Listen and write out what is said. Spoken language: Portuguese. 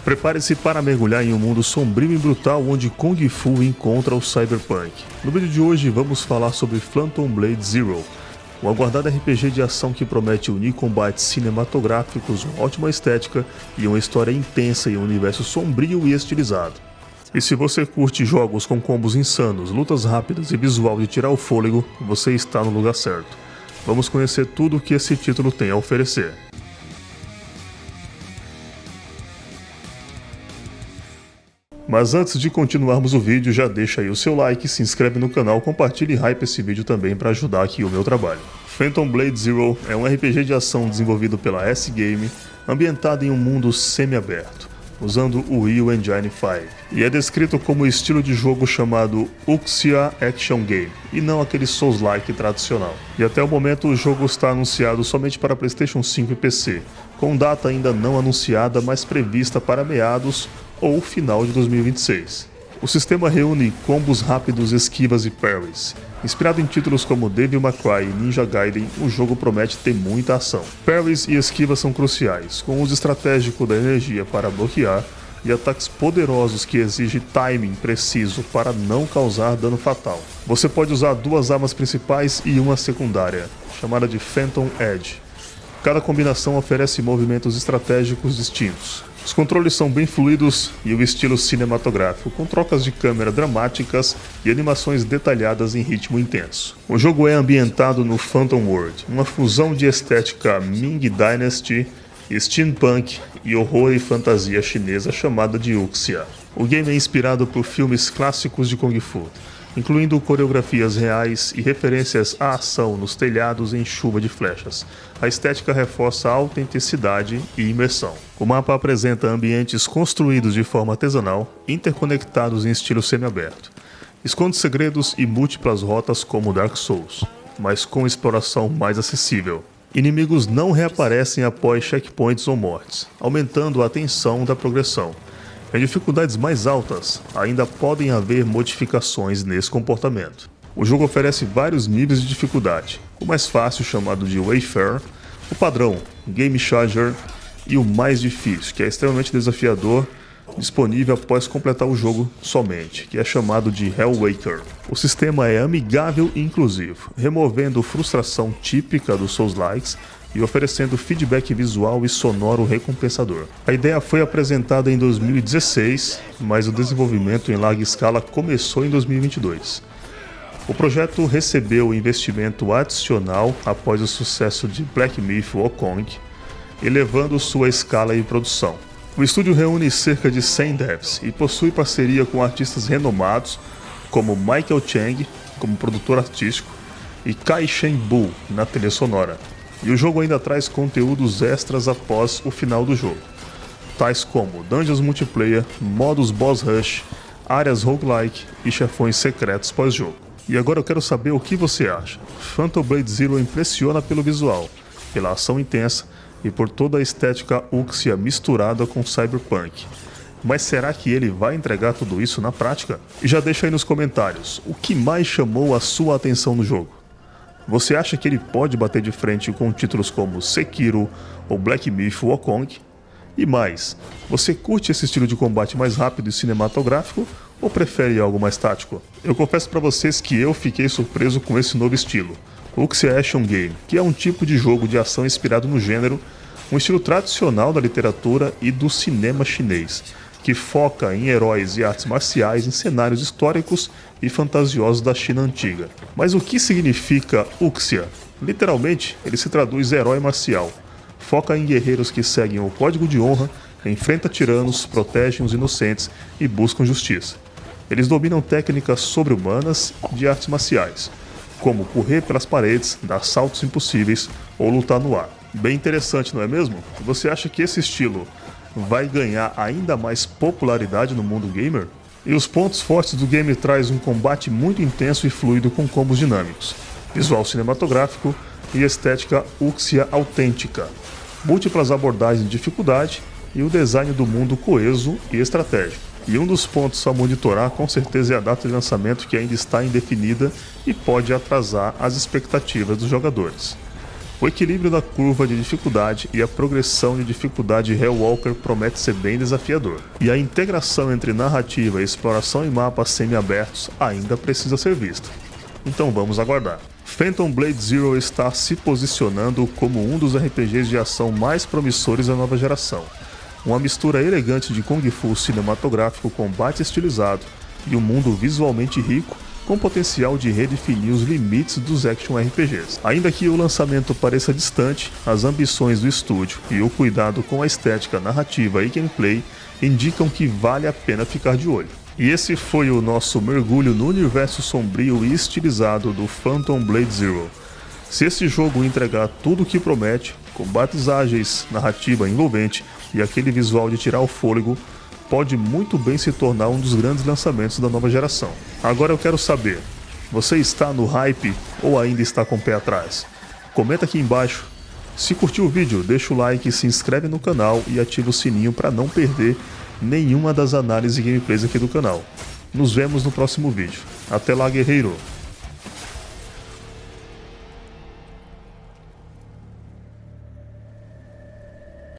Prepare-se para mergulhar em um mundo sombrio e brutal onde Kung Fu encontra o Cyberpunk. No vídeo de hoje vamos falar sobre Phantom Blade Zero, um aguardado RPG de ação que promete unir combates cinematográficos, uma ótima estética e uma história intensa em um universo sombrio e estilizado. E se você curte jogos com combos insanos, lutas rápidas e visual de tirar o fôlego, você está no lugar certo. Vamos conhecer tudo o que esse título tem a oferecer. Mas antes de continuarmos o vídeo, já deixa aí o seu like, se inscreve no canal, compartilhe e hype esse vídeo também para ajudar aqui o meu trabalho. Phantom Blade Zero é um RPG de ação desenvolvido pela S-Game, ambientado em um mundo semi-aberto, usando o Unreal Engine 5, e é descrito como estilo de jogo chamado Wuxia Action Game, e não aquele Souls-like tradicional. E até o momento o jogo está anunciado somente para PlayStation 5 e PC, com data ainda não anunciada, mas prevista para meados ou final de 2026. O sistema reúne combos rápidos, esquivas e parries. Inspirado em títulos como Devil May Cry e Ninja Gaiden, o jogo promete ter muita ação. Parries e esquivas são cruciais, com uso estratégico da energia para bloquear e ataques poderosos que exigem timing preciso para não causar dano fatal. Você pode usar duas armas principais e uma secundária, chamada de Phantom Edge. Cada combinação oferece movimentos estratégicos distintos. Os controles são bem fluidos e o estilo cinematográfico, com trocas de câmera dramáticas e animações detalhadas em ritmo intenso. O jogo é ambientado no Phantom World, uma fusão de estética Ming Dynasty, steampunk e horror e fantasia chinesa chamada de Wuxia. O game é inspirado por filmes clássicos de Kung Fu, incluindo coreografias reais e referências à ação nos telhados em chuva de flechas. A estética reforça a autenticidade e imersão. O mapa apresenta ambientes construídos de forma artesanal, interconectados em estilo semi-aberto. Esconde segredos e múltiplas rotas como Dark Souls, mas com exploração mais acessível. Inimigos não reaparecem após checkpoints ou mortes, aumentando a tensão da progressão. Em dificuldades mais altas, ainda podem haver modificações nesse comportamento. O jogo oferece vários níveis de dificuldade, o mais fácil chamado de Wayfarer, o padrão, Game Changer e o mais difícil, que é extremamente desafiador, disponível após completar o jogo somente, que é chamado de Hellwaker. O sistema é amigável e inclusivo, removendo frustração típica dos Souls-likes e oferecendo feedback visual e sonoro recompensador. A ideia foi apresentada em 2016, mas o desenvolvimento em larga escala começou em 2022. O projeto recebeu investimento adicional após o sucesso de Black Myth Wukong, elevando sua escala de produção. O estúdio reúne cerca de 100 devs e possui parceria com artistas renomados como Michael Chang, como produtor artístico, e Kai Shen-bu na trilha sonora. E o jogo ainda traz conteúdos extras após o final do jogo, tais como dungeons multiplayer, modos boss rush, áreas roguelike e chefões secretos pós-jogo. E agora eu quero saber o que você acha. Phantom Blade Zero impressiona pelo visual, pela ação intensa e por toda a estética Wuxia misturada com Cyberpunk. Mas será que ele vai entregar tudo isso na prática? E já deixa aí nos comentários, o que mais chamou a sua atenção no jogo? Você acha que ele pode bater de frente com títulos como Sekiro ou Black Myth Wukong? E mais, você curte esse estilo de combate mais rápido e cinematográfico ou prefere algo mais tático? Eu confesso para vocês que eu fiquei surpreso com esse novo estilo, Wuxia Action Game, que é um tipo de jogo de ação inspirado no gênero, um estilo tradicional da literatura e do cinema chinês, que foca em heróis e artes marciais em cenários históricos e fantasiosos da China antiga. Mas o que significa Wuxia? Literalmente, ele se traduz herói marcial. Foca em guerreiros que seguem o código de honra, enfrentam tiranos, protegem os inocentes e buscam justiça. Eles dominam técnicas sobre-humanas de artes marciais, como correr pelas paredes, dar saltos impossíveis ou lutar no ar. Bem interessante, não é mesmo? Você acha que esse estilo vai ganhar ainda mais popularidade no mundo gamer? E os pontos fortes do game traz um combate muito intenso e fluido com combos dinâmicos, visual cinematográfico e estética Wuxia autêntica, múltiplas abordagens de dificuldade e o design do mundo coeso e estratégico. E um dos pontos a monitorar com certeza é a data de lançamento, que ainda está indefinida e pode atrasar as expectativas dos jogadores. O equilíbrio da curva de dificuldade e a progressão de dificuldade Hellwalker promete ser bem desafiador, e a integração entre narrativa e exploração em mapas semi-abertos ainda precisa ser vista. Então vamos aguardar. Phantom Blade Zero está se posicionando como um dos RPGs de ação mais promissores da nova geração. Uma mistura elegante de Kung Fu cinematográfico, combate estilizado e um mundo visualmente rico, com potencial de redefinir os limites dos action RPGs. Ainda que o lançamento pareça distante, as ambições do estúdio e o cuidado com a estética narrativa e gameplay indicam que vale a pena ficar de olho. E esse foi o nosso mergulho no universo sombrio e estilizado do Phantom Blade Zero. Se esse jogo entregar tudo o que promete, combates ágeis, narrativa envolvente e aquele visual de tirar o fôlego, pode muito bem se tornar um dos grandes lançamentos da nova geração. Agora eu quero saber, você está no hype ou ainda está com o pé atrás? Comenta aqui embaixo. Se curtiu o vídeo, deixa o like, se inscreve no canal e ativa o sininho para não perder nenhuma das análises e gameplays aqui do canal. Nos vemos no próximo vídeo. Até lá, guerreiro!